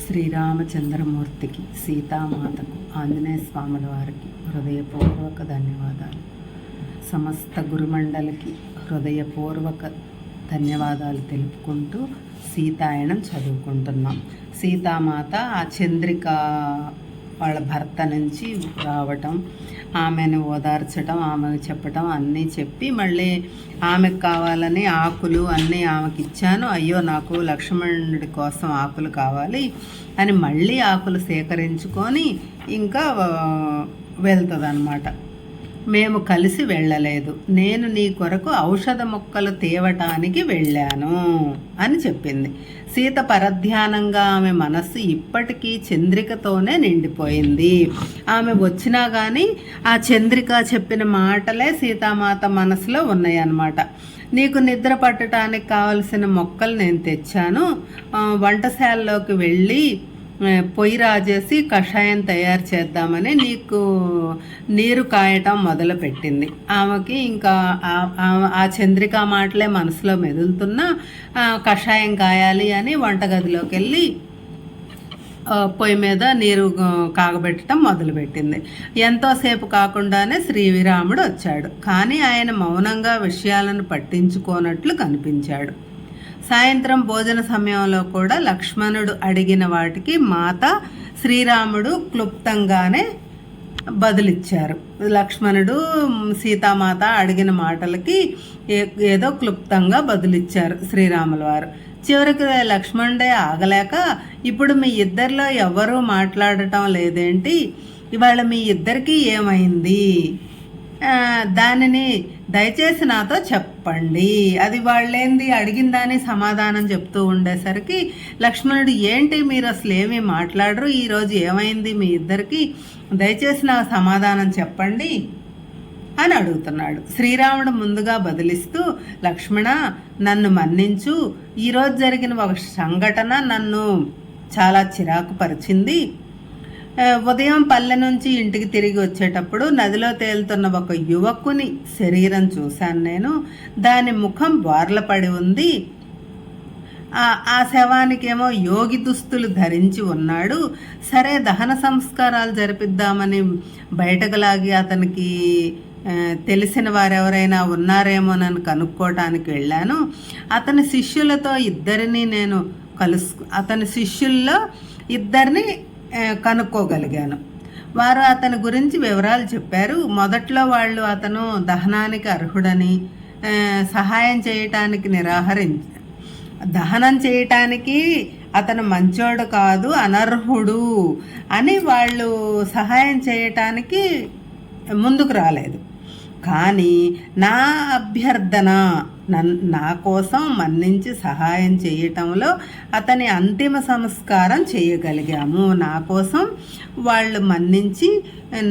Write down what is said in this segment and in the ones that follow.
శ్రీరామచంద్రమూర్తికి, సీతామాతకు, ఆంజనేయ స్వాముల వారికి హృదయపూర్వక ధన్యవాదాలు. సమస్త గురుమండలికి హృదయపూర్వక ధన్యవాదాలు తెలుపుకుంటూ సీతాయనం చదువుకుంటున్నాం. సీతామాత ఆ చంద్రిక వాళ్ళ భర్త నుంచి రావటం, ఆమెను ఓదార్చటం, ఆమెకు చెప్పటం అన్నీ చెప్పి మళ్ళీ ఆమెకు కావాలని ఆకులు అన్నీ ఆమెకి ఇచ్చాను, అయ్యో నాకు లక్ష్మణుడి కోసం ఆకులు కావాలి అని మళ్ళీ ఆకులు సేకరించుకొని ఇంకా వెళ్తుంది అన్నమాట. మేము కలిసి వెళ్ళలేదు, నేను నీ కొరకు ఔషధ మొక్కలు తేవటానికి వెళ్ళాను అని చెప్పింది. సీత పరధ్యానంగా ఆమె మనస్సు ఇప్పటికీ చంద్రికతోనే నిండిపోయింది. ఆమె వచ్చినా కానీ ఆ చంద్రిక చెప్పిన మాటలే సీతామాత మనసులో ఉన్నాయన్నమాట. నీకు నిద్ర పట్టడానికి కావలసిన మొక్కలు నేను తెచ్చాను, వంటశాలలోకి వెళ్ళి పొయ్యి రాజేసి కషాయం తయారు చేద్దామని నీకు నీరు కాయటం మొదలుపెట్టింది. ఆమెకి ఇంకా ఆ చంద్రిక మాటలే మనసులో మెదులుతున్నా కషాయం కాయాలి అని వంటగదిలోకి వెళ్ళి పొయ్యి మీద నీరు కాగబెట్టడం మొదలుపెట్టింది. ఎంతోసేపు కాకుండానే శ్రీరాముడు వచ్చాడు. కానీ ఆయన మౌనంగా విషయాలను పట్టించుకోనట్లు కనిపించాడు. సాయంత్రం భోజన సమయంలో కూడా లక్ష్మణుడు అడిగిన వాటికి మాత, శ్రీరాముడు క్లుప్తంగానే బదులిచ్చారు. లక్ష్మణుడు సీతామాత అడిగిన మాటలకి ఏదో క్లుప్తంగా బదులిచ్చారు శ్రీరాముల వారు. చివరికి లక్ష్మణుడే ఆగలేక, ఇప్పుడు మీ ఇద్దరిలో ఎవరూ మాట్లాడటం లేదేంటి, ఇవాళ మీ ఇద్దరికీ ఏమైంది, దానిని దయచేసి నాతో చెప్పండి. అది వాళ్ళేంది అడిగిన దాని సమాధానం చెప్తూ ఉండేసరికి లక్ష్మణుడు, ఏంటి మీరు అసలు ఏమీ మాట్లాడరు, ఈరోజు ఏమైంది మీ ఇద్దరికి, దయచేసి నాకు సమాధానం చెప్పండి అని అడుగుతున్నాడు. శ్రీరాముడు ముందుగా బదిలిస్తూ, లక్ష్మణ నన్ను మన్నించు, ఈరోజు జరిగిన ఒక సంఘటన నన్ను చాలా చిరాకు పరిచింది. ఉదయం పల్లె నుంచి ఇంటికి తిరిగి వచ్చేటప్పుడు నదిలో తేలుతున్న ఒక యువకుని శరీరం చూశాను నేను. దాని ముఖం బోర్లపడి ఉంది. ఆ శవానికేమో యోగి దుస్తులు ధరించి ఉన్నాడు. సరే, దహన సంస్కారాలు జరిపిద్దామని బయటకు లాగి అతనికి తెలిసిన వారెవరైనా ఉన్నారేమోనని కనుక్కోవటానికి వెళ్ళాను. అతని శిష్యులతో అతని శిష్యుల్లో ఇద్దరిని కనుక్కోగలిగాను. వారు అతని గురించి వివరాలు చెప్పారు. మొదట్లో వాళ్ళు అతను దహనానికి అర్హుడని, సహాయం చేయటానికి దహనం చేయటానికి అతను మంచోడు కాదు, అనర్హుడు అని వాళ్ళు సహాయం చేయటానికి ముందుకు రాలేదు. కానీ నా అభ్యర్థన, నా కోసం మన్నించి సహాయం చేయటంలో అతని అంతిమ సంస్కారం చేయగలిగాము. నా కోసం వాళ్ళు మన్నించి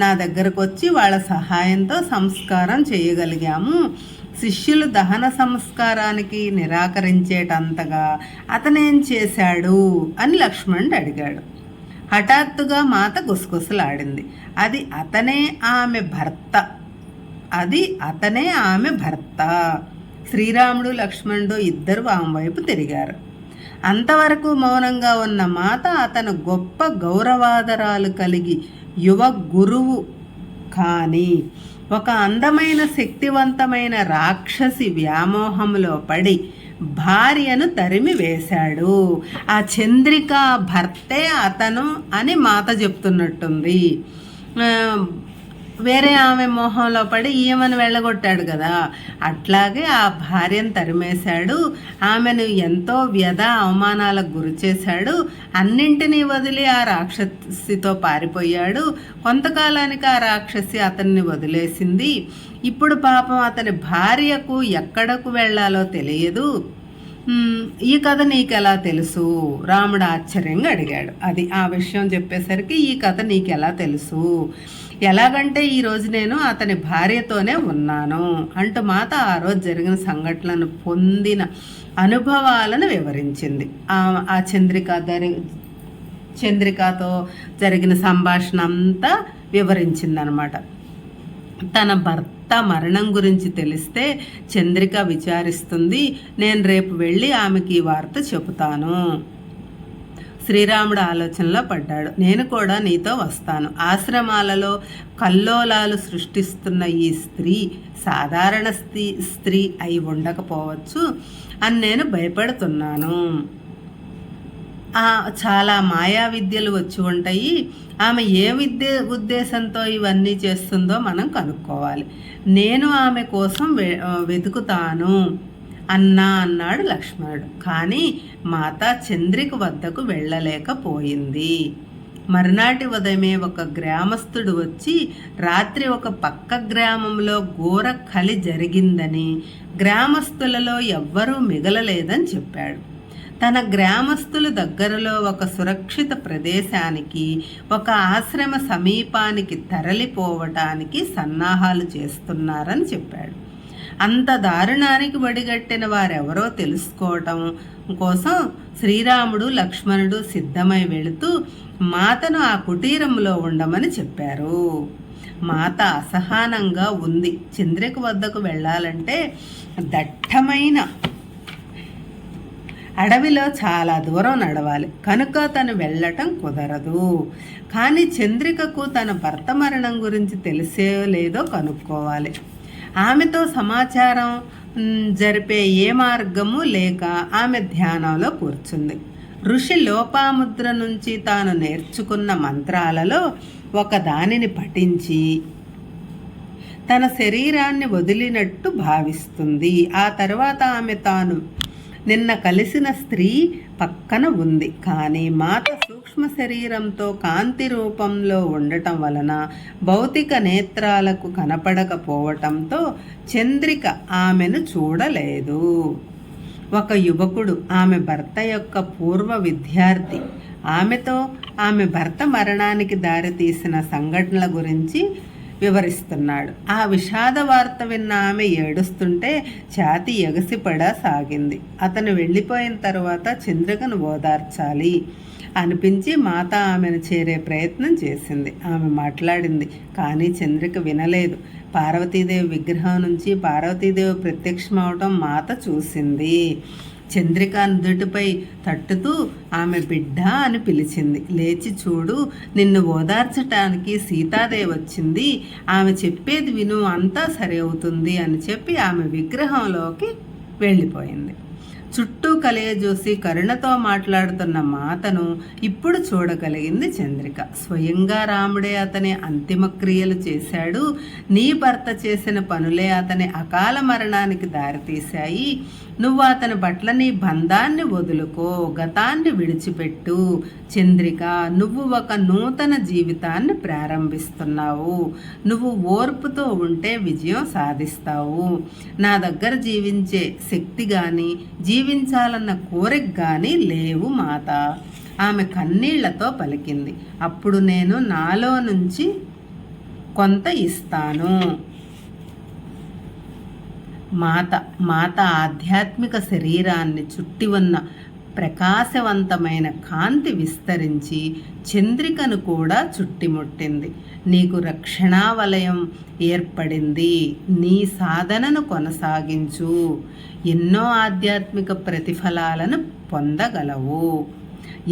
నా దగ్గరకు వచ్చి వాళ్ళ సహాయంతో సంస్కారం చేయగలిగాము. శిష్యులు దహన సంస్కారానికి నిరాకరించేటంతగా అతనేం చేశాడు అని లక్ష్మణుడు అడిగాడు. హఠాత్తుగా మాత గుసగుసలాడింది. అది అతనే ఆమె భర్త. శ్రీరాముడు లక్ష్మణుడు ఇద్దరు ఆమె వైపు తిరిగారు. అంతవరకు మౌనంగా ఉన్న మాత అతను గొప్ప గౌరవాదరాలు కలిగి యువ గురువు కానీ ఒక అందమైన శక్తివంతమైన రాక్షసి వ్యామోహంలో పడి భార్యను తరిమి వేశాడు. ఆ చంద్రిక భర్తే అతను అని మాత చెప్తున్నట్టుంది. వేరే ఆమె మోహంలో పడి ఈమెను వెళ్ళగొట్టాడు కదా, అట్లాగే ఆ భార్యను తరిమేశాడు. ఆమెను ఎంతో వ్యధ అవమానాలకు గురి చేశాడు. అన్నింటినీ వదిలి ఆ రాక్షసితో పారిపోయాడు. కొంతకాలానికి ఆ రాక్షసి అతన్ని వదిలేసింది. ఇప్పుడు పాపం అతని భార్యకు ఎక్కడకు వెళ్ళాలో తెలియదు. ఈ కథ నీకెలా తెలుసు, రాముడు ఆశ్చర్యంగా అడిగాడు. అది ఆ విషయం చెప్పేసరికి, ఈ కథ నీకెలా తెలుసు, ఎలాగంటే ఈరోజు నేను అతని భార్యతోనే ఉన్నాను అంటూ మాత ఆ రోజు జరిగిన సంఘటనలను పొందిన అనుభవాలను వివరించింది. ఆ చంద్రికతో జరిగిన సంభాషణ అంతా వివరించిందనమాట. తన భర్త మరణం గురించి తెలిస్తే చంద్రిక విచారిస్తుంది. నేను రేపు వెళ్ళి ఆమెకి ఈ వార్త చెబుతాను. శ్రీరాముడు ఆలోచనలో పడ్డాడు. నేను కూడా నీతో వస్తాను. ఆశ్రమాలలో కల్లోలాలు సృష్టిస్తున్న ఈ స్త్రీ సాధారణ స్త్రీ అయి ఉండకపోవచ్చు అని నేను భయపడుతున్నాను. చాలా మాయా విద్యలు వచ్చి ఉంటాయి. ఆమె ఏ ఉద్దేశంతో ఇవన్నీ చేస్తుందో మనం కనుక్కోవాలి. నేను ఆమె కోసం వెతుకుతాను అన్నాడు లక్ష్మణుడు. కానీ మాత చంద్రిక వద్దకు వెళ్ళలేకపోయింది. మరునాటి ఉదయమే ఒక గ్రామస్తుడు వచ్చి రాత్రి ఒక పక్క గ్రామంలో ఘోర కలి జరిగిందని, గ్రామస్తులలో ఎవ్వరూ మిగలలేదని చెప్పాడు. తన గ్రామస్తుల దగ్గరలో ఒక సురక్షిత ప్రదేశానికి, ఒక ఆశ్రమ సమీపానికి తరలిపోవటానికి సన్నాహాలు చేస్తున్నారని చెప్పాడు. అంత దారుణానికి వడిగట్టిన వారెవరో తెలుసుకోవటం కోసం శ్రీరాముడు లక్ష్మణుడు సిద్ధమై వెళుతూ మాతను ఆ కుటీరంలో ఉండమని చెప్పారు. మాత అసహనంగా ఉంది. చంద్రిక వద్దకు వెళ్ళాలంటే దట్టమైన అడవిలో చాలా దూరం నడవాలి కనుక తను వెళ్ళటం కుదరదు. కానీ చంద్రికకు తన భర్త మరణం గురించి తెలిసే లేదో కనుక్కోవాలి. ఆమెతో సమాచారం జరిపే ఏ మార్గము లేక ఆమె ధ్యానంలో కూర్చుంది. ఋషి లోపాముద్ర నుంచి తాను నేర్చుకున్న మంత్రాలలో ఒక దానిని పఠించి తన శరీరాన్ని వదిలినట్టు భావిస్తుంది. ఆ తర్వాత ఆమె తాను నిన్న కలిసిన స్త్రీ పక్కన ఉంది. కానీ మాత సూక్ష్మ శరీరంతో కాంతి రూపంలో ఉండటం వలన భౌతిక నేత్రాలకు కనపడకపోవటంతో చంద్రిక ఆమెను చూడలేదు. ఒక యువకుడు, ఆమె భర్త యొక్క పూర్వ విద్యార్థి, ఆమెతో ఆమె భర్త మరణానికి దారితీసిన సంఘటనల గురించి వివరిస్తున్నాడు. ఆ విషాద వార్త విన్న ఆమె ఏడుస్తుంటే ఛాతి ఎగసిపడసాగింది. అతను వెళ్ళిపోయిన తర్వాత చంద్రికను ఓదార్చాలి అనిపించి మాత ఆమెను చేరే ప్రయత్నం చేసింది. ఆమె మాట్లాడింది, కానీ చంద్రిక వినలేదు. పార్వతీదేవి విగ్రహం నుంచి పార్వతీదేవి ప్రత్యక్షమవటం మాత చూసింది. చంద్రిక నుదుటిపై తట్టుతూ ఆమె బిడ్డ అని పిలిచింది. లేచి చూడు, నిన్ను ఓదార్చటానికి సీతాదేవి వచ్చింది. ఆమె చెప్పేది విను, అంతా సరి అవుతుంది అని చెప్పి ఆమె విగ్రహంలోకి వెళ్ళిపోయింది. చుట్టూ కలియజూసి కరుణతో మాట్లాడుతున్న మాతను ఇప్పుడు చూడగలిగింది చంద్రిక. స్వయంగా రాముడే అతని అంతిమ క్రియలు చేశాడు. నీ భర్త చేసిన పనులే అతని అకాల మరణానికి దారితీశాయి. నువ్వు అతని పట్ల నీ బంధాన్ని వదులుకో, గతాన్ని విడిచిపెట్టు. చంద్రిక, నువ్వు ఒక నూతన జీవితాన్ని ప్రారంభిస్తున్నావు. నువ్వు ఓర్పుతో ఉంటే విజయం సాధిస్తావు. నా దగ్గర జీవించే శక్తి కానీ జీవించాలన్న కోరిక కానీ లేవు మాత, ఆమె కన్నీళ్లతో పలికింది. అప్పుడు నేను నాలో నుంచి కొంత ఇస్తాను. మాత ఆధ్యాత్మిక శరీరాన్ని చుట్టి ఉన్న ప్రకాశవంతమైన కాంతి విస్తరించి చంద్రికను కూడా చుట్టిముట్టింది. నీకు రక్షణా వలయం ఏర్పడింది. నీ సాధనను కొనసాగించు. ఎన్నో ఆధ్యాత్మిక ప్రతిఫలాలను పొందగలవు.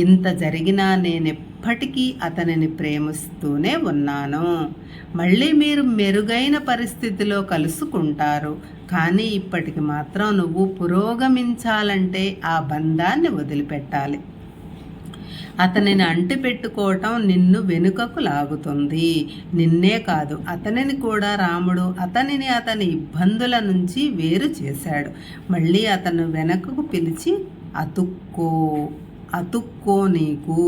ఇంత జరిగినా నేనెప్పటికీ అతనిని ప్రేమిస్తూనే ఉన్నాను. మళ్ళీ మీరు మెరుగైన పరిస్థితిలో కలుసుకుంటారు. కానీ ఇప్పటికి మాత్రం నువ్వు పురోగమించాలంటే ఆ బంధాన్ని వదిలిపెట్టాలి. అతనిని అంటిపెట్టుకోవటం నిన్ను వెనుకకు లాగుతుంది. నిన్నే కాదు, అతనిని కూడా రాముడు అతని ఇబ్బందుల నుంచి వేరు చేశాడు. మళ్ళీ అతను వెనకకు పిలిచి అతుక్కో నీకు.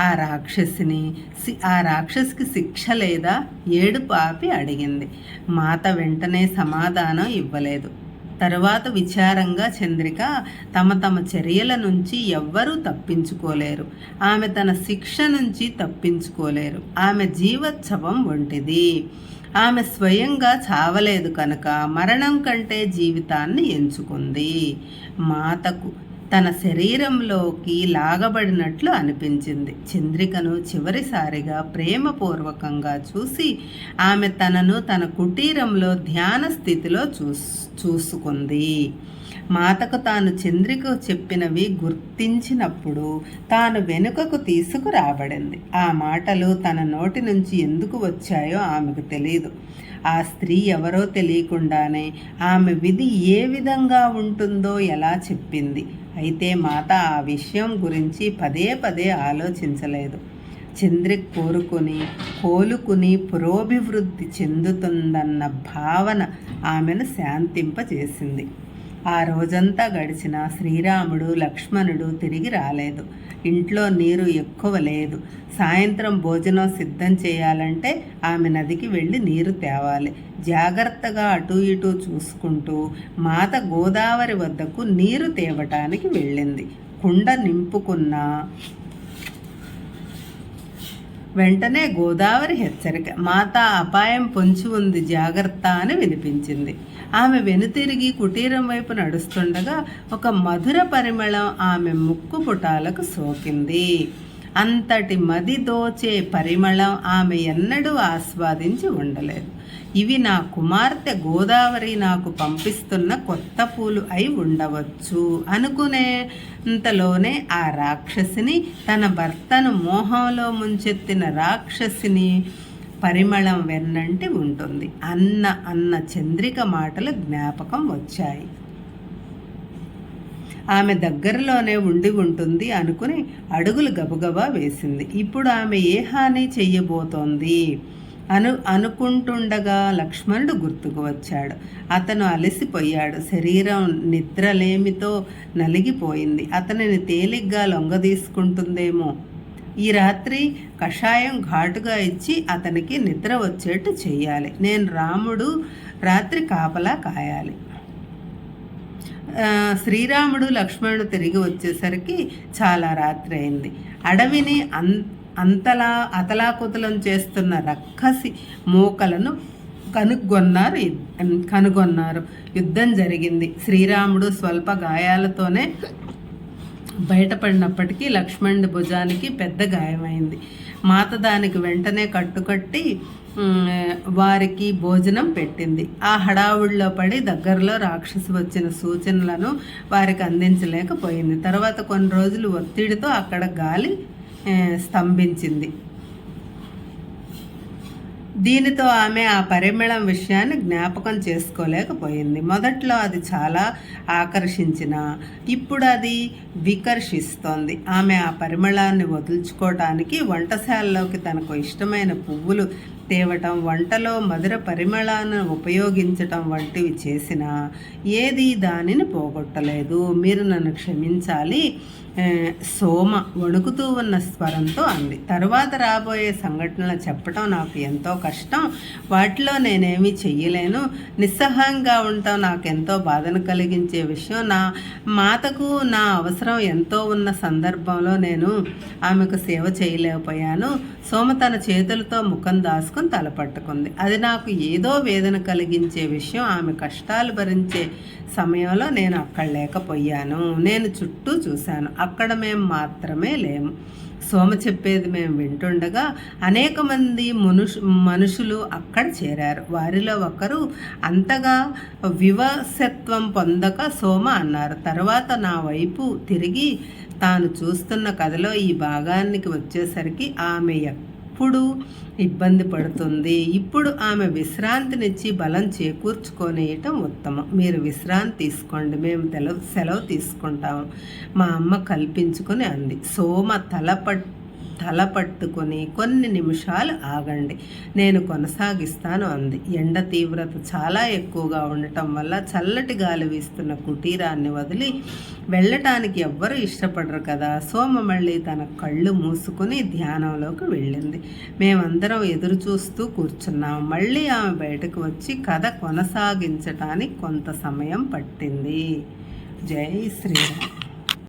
ఆ రాక్షసికి శిక్ష లేదా ఏడుపు ఆపి అడిగింది. మాత వెంటనే సమాధానం ఇవ్వలేదు. తరువాత విచారంగా చంద్రిక, తమ చర్యల నుంచి ఎవ్వరూ తప్పించుకోలేరు. ఆమె తన శిక్ష నుంచి తప్పించుకోలేరు. ఆమె జీవోత్సవం వంటిది. ఆమె స్వయంగా చావలేదు కనుక మరణం కంటే జీవితాన్ని ఎంచుకుంది. మాతకు తన శరీరంలోకి లాగబడినట్లు అనిపించింది. చంద్రికను చివరిసారిగా ప్రేమపూర్వకంగా చూసి ఆమె తనను తన కుటీరంలో ధ్యాన స్థితిలో చూసుకుంది. మాతకు తాను చంద్రిక చెప్పినవి గుర్తించినప్పుడు తాను వెనుకకు తీసుకురాబడింది. ఆ మాటలు తన నోటి నుంచి ఎందుకు వచ్చాయో ఆమెకు తెలియదు. ఆ స్త్రీ ఎవరో తెలియకుండానే ఆమె విధి ఏ విధంగా ఉంటుందో ఎలా చెప్పింది. అయితే మాత ఆ విషయం గురించి పదే పదే ఆలోచించలేదు. చంద్రిక కోలుకుని పురోభివృద్ధి చెందుతుందన్న భావన ఆమెను శాంతింపజేసింది. ఆ రోజంతా గడిచిన శ్రీరాముడు లక్ష్మణుడు తిరిగి రాలేదు. ఇంట్లో నీరు ఎక్కువ లేదు. సాయంత్రం భోజనం సిద్ధం చేయాలంటే ఆమె నదికి వెళ్ళి నీరు తేవాలి. జాగ్రత్తగా అటు ఇటు చూసుకుంటూ మాత గోదావరి వద్దకు నీరు తేవటానికి వెళ్ళింది. కుండ నింపుకున్న వెంటనే గోదావరి హెచ్చరిక, మాత అపాయం పొంచి ఉంది, జాగ్రత్త అని వినిపించింది. ఆమె వెనుతిరిగి కుటీరం వైపు నడుస్తుండగా ఒక మధుర పరిమళం ఆమె ముక్కు పుటాలకు సోకింది. అంతటి మది దోచే పరిమళం ఆమె ఎన్నడూ ఆస్వాదించి ఉండలేదు. ఇవి నా కుమార్తె గోదావరి నాకు పంపిస్తున్న కొత్త పూలు అయి ఉండవచ్చు అనుకునేంతలోనే ఆ రాక్షసిని, తన భర్తను మోహంలో ముంచెత్తిన రాక్షసిని పరిమళం వెన్నంటి ఉంటుంది అన్న చంద్రిక మాటలు జ్ఞాపకం వచ్చాయి. ఆమె దగ్గరలోనే ఉండి ఉంటుంది అనుకుని అడుగులు గబగబా వేసింది. ఇప్పుడు ఆమె ఏ హాని చెయ్యబోతోంది అనుకుంటుండగా లక్ష్మణుడు గుర్తుకు వచ్చాడు. అతను అలసిపోయాడు. శరీరం నిద్రలేమితో నలిగిపోయింది. అతనిని తేలిగ్గా లొంగదీసుకుంటుందేమో. ఈ రాత్రి కషాయం ఘాటుగా ఇచ్చి అతనికి నిద్ర వచ్చేట్టు చెయ్యాలి. నేను రాముడు రాత్రి కాపలా కాయాలి. శ్రీరాముడు లక్ష్మణుడు తిరిగి వచ్చేసరికి చాలా రాత్రి అయింది. అడవిని అతలాకుతలం చేస్తున్న రక్కసి మూకలను కనుగొన్నారు. యుద్ధం జరిగింది. శ్రీరాముడు స్వల్ప గాయాలతోనే బయటపడినప్పటికీ లక్ష్మణుడి భుజానికి పెద్ద గాయమైంది. మాత దానికి వెంటనే కట్టుకట్టి వారికి భోజనం పెట్టింది. ఆ హడావుడిలో పడి దగ్గరలో రాక్షసు వచ్చిన సూచనలను వారికి అందించలేకపోయింది. తర్వాత కొన్ని రోజులు ఒత్తిడితో అక్కడ గాలి స్తంభించింది. దీనితో ఆమె ఆ పరిమళం విషయాన్ని జ్ఞాపకం చేసుకోలేకపోయింది. మొదట్లో అది చాలా ఆకర్షించిన ఇప్పుడు అది వికర్షిస్తోంది. ఆమె ఆ పరిమళాన్ని వదులుచుకోవటానికి వంటశాలలోకి తనకు ఇష్టమైన పువ్వులు తేవటం, వంటలో మధుర పరిమళాన్ని ఉపయోగించటం వంటివి చేసినా ఏది దానిని పోగొట్టలేదు. మీరు నన్ను క్షమించాలి, సోమ వణుకుతూ ఉన్న స్వరంతో అంది. తరువాత రాబోయే సంఘటనలు చెప్పటం నాకు ఎంతో కష్టం. వాటిలో నేనేమీ చెయ్యలేను. నిస్సహాయంగా ఉండటం నాకు ఎంతో బాధను కలిగించే విషయం. నా మాతకు నా అవసరం ఎంతో ఉన్న సందర్భంలో నేను ఆమెకు సేవ చేయలేకపోయాను. సోమ తన చేతులతో ముఖం దాసుకుని తలపట్టుకుంది. అది నాకు ఏదో వేదన కలిగించే విషయం. ఆమె కష్టాలు భరించే సమయంలో నేను అక్కడ లేకపోయాను. నేను చుట్టూ చూశాను. అక్కడ మేము మాత్రమే లేము. సోమ చెప్పేది మేము వింటుండగా అనేక మంది మనుషులు అక్కడ చేరారు. వారిలో ఒకరు అంతగా వివశత్వం పొందక సోమ అన్నారు. తర్వాత నా వైపు తిరిగి తాను చూస్తున్న కథలో ఈ భాగానికి వచ్చేసరికి ఆమె ఎప్పుడు ఇబ్బంది పడుతుంది. ఇప్పుడు ఆమె విశ్రాంతినిచ్చి బలం చేకూర్చుకొనేయటం ఉత్తమం. మీరు విశ్రాంతి తీసుకోండి, మేము సెలవు తీసుకుంటాము, మా అమ్మ కల్పించుకొని అంది. సోమ తల పట్టుకొని కొన్ని నిమిషాలు ఆగండి, నేను కొనసాగిస్తాను అంది. ఎండ తీవ్రత చాలా ఎక్కువగా ఉండటం వల్ల చల్లటి గాలి వీస్తున్న కుటీరాన్ని వదిలి వెళ్ళటానికి ఎవ్వరూ ఇష్టపడరు కదా. సోమ మళ్ళీ తన కళ్ళు మూసుకొని ధ్యానంలోకి వెళ్ళింది. మేమందరం ఎదురు చూస్తూ కూర్చున్నాం. మళ్ళీ ఆమె బయటకు వచ్చి కథ కొనసాగించటానికి కొంత సమయం పట్టింది. జై శ్రీరామ్.